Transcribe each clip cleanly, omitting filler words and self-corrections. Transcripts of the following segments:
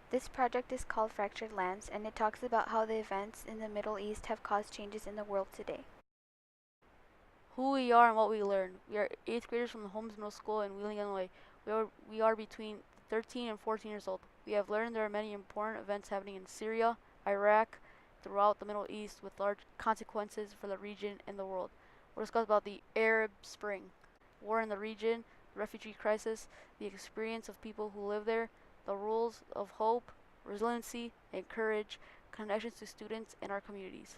This project is called Fractured Lands, and it talks about how the events in the Middle East have caused changes in the world today. Who we are and what we learn. We are 8th graders from the Holmes Middle School in Wheeling, Illinois. We are between 13 and 14 years old. We have learned there are many important events happening in Syria, Iraq, throughout the Middle East with large consequences for the region and the world. We'll discuss about the Arab Spring, war in the region, the refugee crisis, the experience of people who live there, the rules of hope, resiliency, and courage, connections to students and our communities.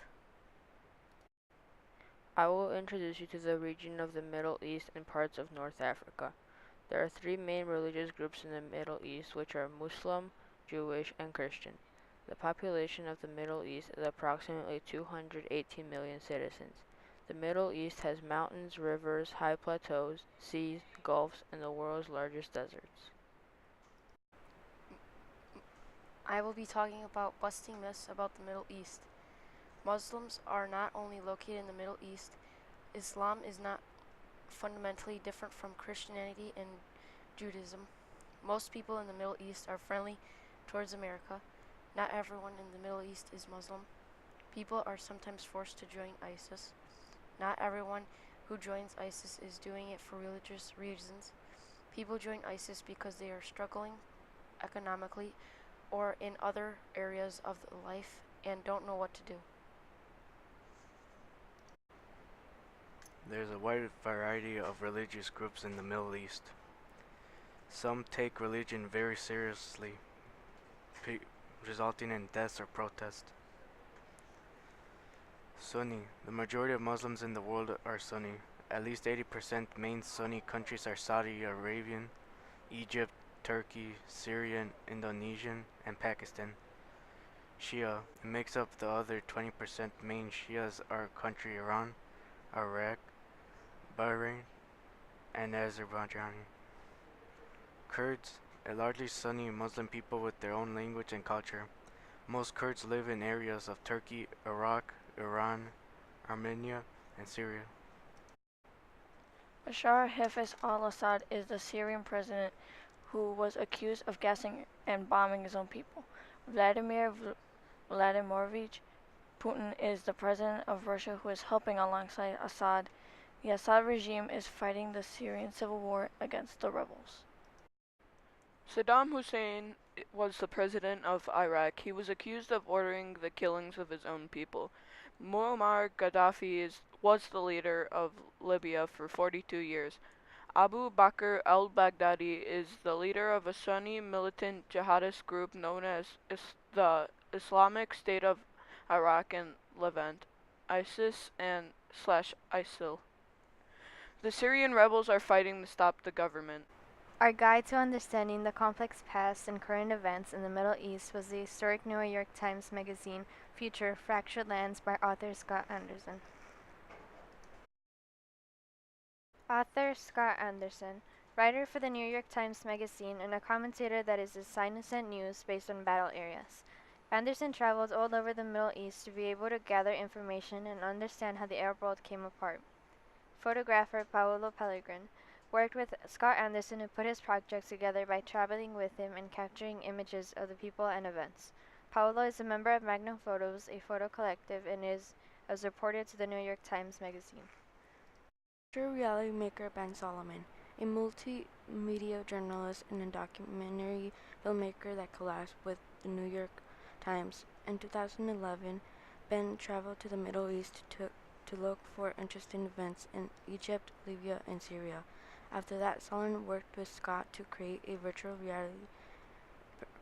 I will introduce you to the region of the Middle East and parts of North Africa. There are three main religious groups in the Middle East, which are Muslim, Jewish, and Christian. The population of the Middle East is approximately 218 million citizens. The Middle East has mountains, rivers, high plateaus, seas, gulfs, and the world's largest deserts. I will be talking about busting myths about the Middle East. Muslims are not only located in the Middle East, Islam is not fundamentally different from Christianity and Judaism. Most people in the Middle East are friendly towards America. Not everyone in the Middle East is Muslim. People are sometimes forced to join ISIS. Not everyone who joins ISIS is doing it for religious reasons. People join ISIS because they are struggling economically or in other areas of life and don't know what to do. There's a wide variety of religious groups in the Middle East. Some take religion very seriously, resulting in deaths or protests. Sunni. The majority of Muslims in the world are Sunni. At least 80% main Sunni countries are Saudi Arabian, Egypt, Turkey, Syrian, Indonesian, and Pakistan. Shia. It makes up the other 20% main Shias are country Iran, Iraq, Bahrain, and Azerbaijan. Kurds, a largely Sunni Muslim people with their own language and culture. Most Kurds live in areas of Turkey, Iraq, Iran, Armenia, and Syria. Bashar Hafez al-Assad is the Syrian president who was accused of gassing and bombing his own people. Vladimir Vladimirovich Putin is the president of Russia who is helping alongside Assad. The Assad regime is fighting the Syrian Civil War against the rebels. Saddam Hussein was the president of Iraq. He was accused of ordering the killings of his own people. Muammar Gaddafi was the leader of Libya for 42 years. Abu Bakr al-Baghdadi is the leader of a Sunni militant jihadist group known as the Islamic State of Iraq and Levant, ISIS and /ISIL. The Syrian rebels are fighting to stop the government. Our guide to understanding the complex past and current events in the Middle East was the historic New York Times Magazine feature Fractured Lands by author Scott Anderson. Author Scott Anderson, writer for the New York Times Magazine and a commentator that is assigned to send news based on battle areas. Anderson traveled all over the Middle East to be able to gather information and understand how the Arab world came apart. Photographer Paolo Pellegrin worked with Scott Anderson to put his project together by traveling with him and capturing images of the people and events. Paolo is a member of Magnum Photos, a photo collective, and is as reported to the New York Times Magazine. Virtual reality maker Ben Solomon, a multimedia journalist and a documentary filmmaker that collabs with the New York Times. In 2011, Ben traveled to the Middle East to look for interesting events in Egypt, Libya, and Syria. After that, Solomon worked with Scott to create a virtual reality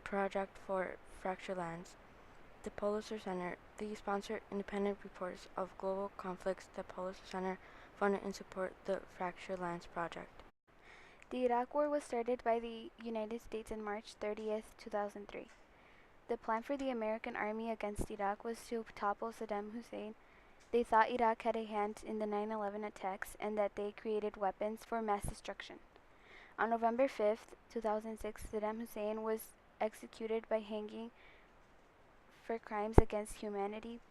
project for Fractured Lands. The Pulitzer Center, the sponsored independent reports of global conflicts. The Pulitzer Center funded and support the Fractured Lands project. The Iraq War was started by the United States on March 30th, 2003. The plan for the American army against Iraq was to topple Saddam Hussein. They thought Iraq had a hand in the 9/11 attacks and that they created weapons for mass destruction. On November 5th, 2006, Saddam Hussein was executed by hanging for crimes against humanity.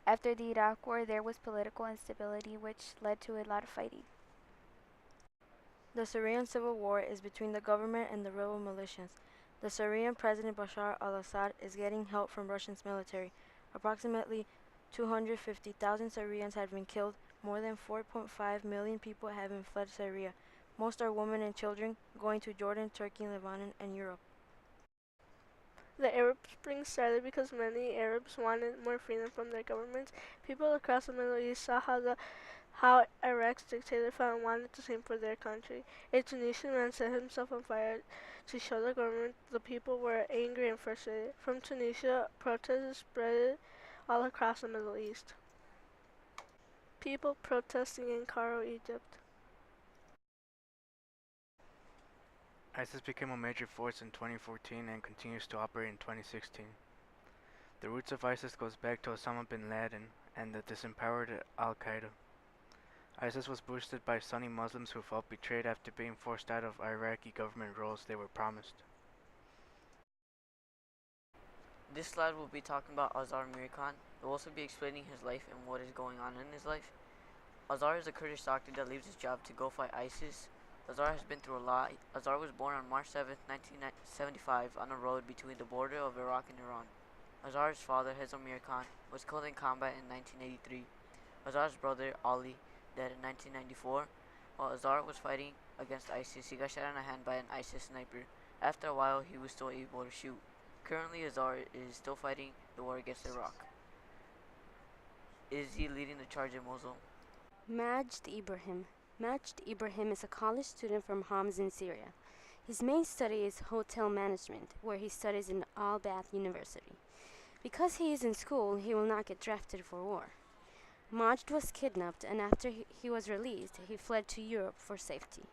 After the Iraq War, there was political instability, which led to a lot of fighting. The Syrian Civil War is between the government and the rebel militias. The Syrian President Bashar al-Assad is getting help from Russia's military. Approximately 250,000 Syrians have been killed. More than 4.5 million people have fled Syria. Most are women and children, going to Jordan, Turkey, Lebanon, and Europe. The Arab Spring started because many Arabs wanted more freedom from their governments. People across the Middle East saw how Iraq's dictator felt and wanted the same for their country. A Tunisian man set himself on fire to show the government the people were angry and frustrated. From Tunisia, protests spread all across the Middle East. People protesting in Cairo, Egypt. ISIS became a major force in 2014 and continues to operate in 2016. The roots of ISIS goes back to Osama bin Laden and the disempowered Al-Qaeda. ISIS was boosted by Sunni Muslims who felt betrayed after being forced out of Iraqi government roles they were promised. This slide will be talking about Azar Mirkan. It will also be explaining his life and what is going on in his life. Azar is a Kurdish doctor that leaves his job to go fight ISIS. Azar has been through a lot. Azar was born on March 7, 1975 on a road between the border of Iraq and Iran. Azar's father, Hezam Mirkan, was killed in combat in 1983. Azar's brother, Ali, died in 1994. While Azar was fighting against ISIS, he got shot in the hand by an ISIS sniper. After a while, he was still able to shoot. Currently, Azar is still fighting the war against Iraq. Is he leading the charge in Mosul? Majd Ibrahim. Majd Ibrahim is a college student from Homs in Syria. His main study is hotel management, where he studies in Al-Bath University. Because he is in school, he will not get drafted for war. Majd was kidnapped, and after he was released, he fled to Europe for safety.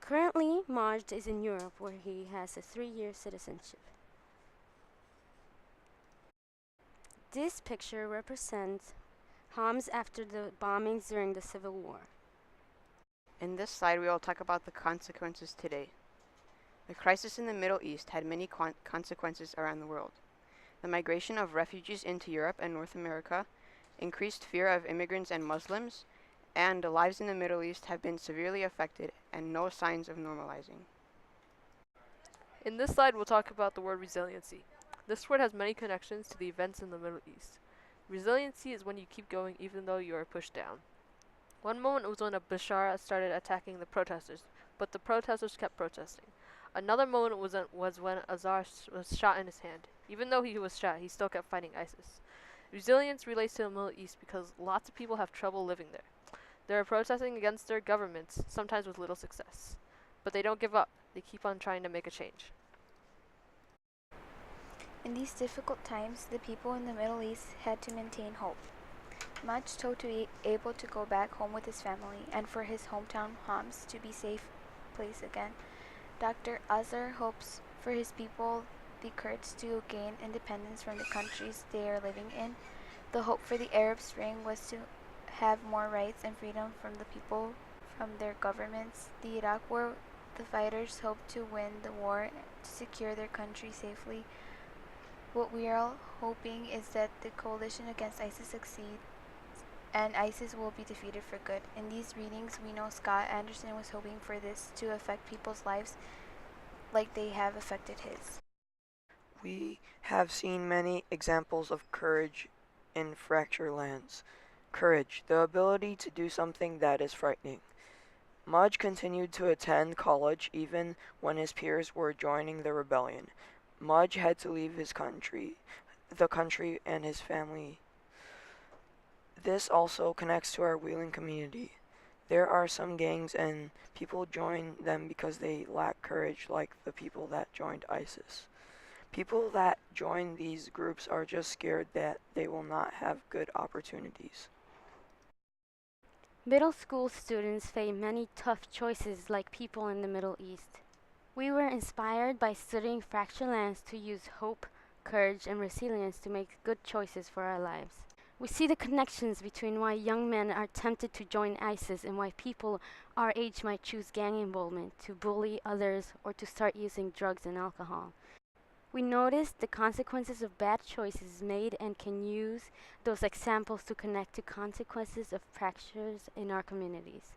Currently, Majd is in Europe, where he has a 3-year citizenship. This picture represents Homs after the bombings during the Civil War. In this slide, we will talk about the consequences today. The crisis in the Middle East had many consequences around the world. The migration of refugees into Europe and North America, increased fear of immigrants and Muslims, and the lives in the Middle East have been severely affected and no signs of normalizing. In this slide, we'll talk about the word resiliency. This word has many connections to the events in the Middle East. Resiliency is when you keep going even though you are pushed down. One moment was when Bashar started attacking the protesters, but the protesters kept protesting. Another moment was when Azar was shot in his hand. Even though he was shot, he still kept fighting ISIS. Resilience relates to the Middle East because lots of people have trouble living there. They are protesting against their governments, sometimes with little success. But they don't give up. They keep on trying to make a change. In these difficult times, the people in the Middle East had to maintain hope. Majd hoped to be able to go back home with his family and for his hometown Homs to be a safe place again. Dr. Azar hopes for his people, the Kurds, to gain independence from the countries they are living in. The hope for the Arab Spring was to have more rights and freedom from the people from their governments. The Iraq War, the fighters hoped to win the war to secure their country safely. What we are all hoping is that the coalition against ISIS succeeds and ISIS will be defeated for good. In these readings, we know Scott Anderson was hoping for this to affect people's lives like they have affected his. We have seen many examples of courage in fractured lands. Courage, the ability to do something that is frightening. Majd continued to attend college even when his peers were joining the rebellion. Majd had to leave the country and his family. This also connects to our Wheeling community. There are some gangs and people join them because they lack courage, like the people that joined ISIS. People that join these groups are just scared that they will not have good opportunities. Middle school students face many tough choices like people in the Middle East. We were inspired by studying fractured lands to use hope, courage, and resilience to make good choices for our lives. We see the connections between why young men are tempted to join ISIS and why people our age might choose gang involvement, to bully others, or to start using drugs and alcohol. We notice the consequences of bad choices made and can use those examples to connect to consequences of fractures in our communities.